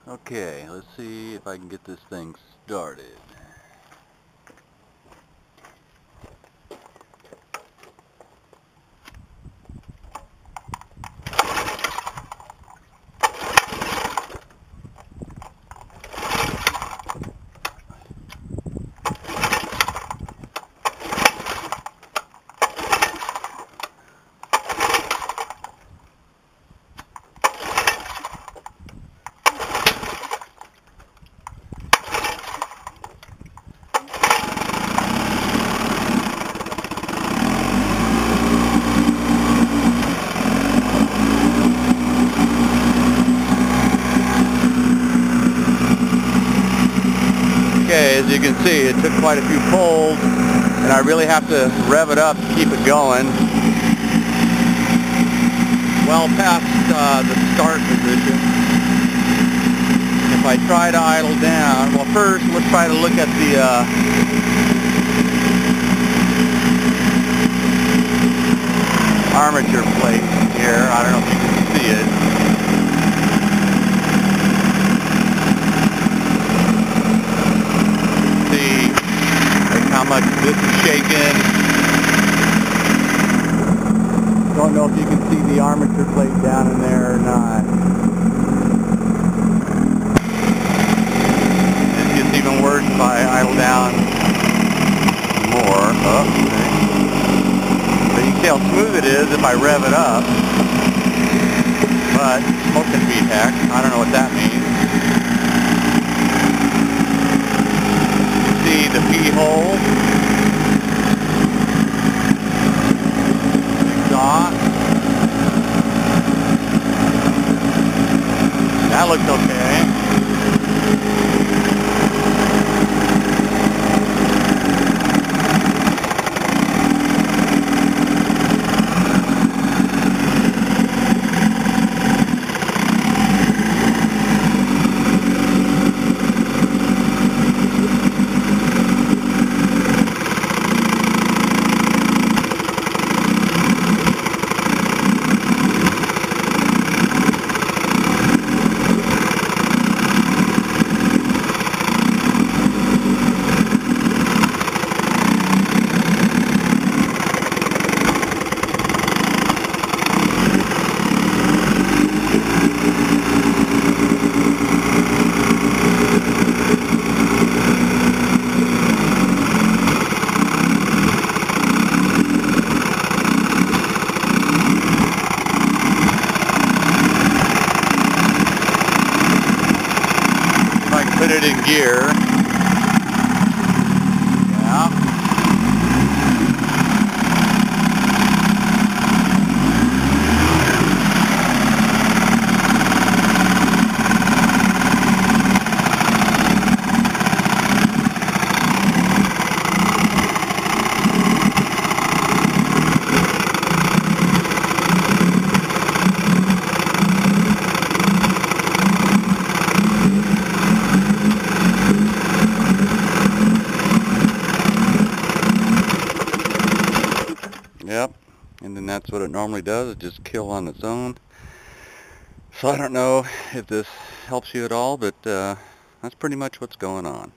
Okay, let's see if I can get this thing started. Okay, as you can see, it took quite a few pulls, and I really have to rev it up to keep it going. Well past the start position. If I try to idle down, well first let's try to look at the armature plate here. I don't know if you can see it. How much this is shaking. Don't know if you can see the armature plate down in there or not. This gets even worse if I idle down more. Oh, okay. But you can see how smooth it is if I rev it up. But smoking feed heck, I don't know what that means. See the pee hole, exhaust. That looks okay. Put it in gear. Yeah. Yep, and then that's what it normally does, it just kill on its own. So I don't know if this helps you at all, but that's pretty much what's going on.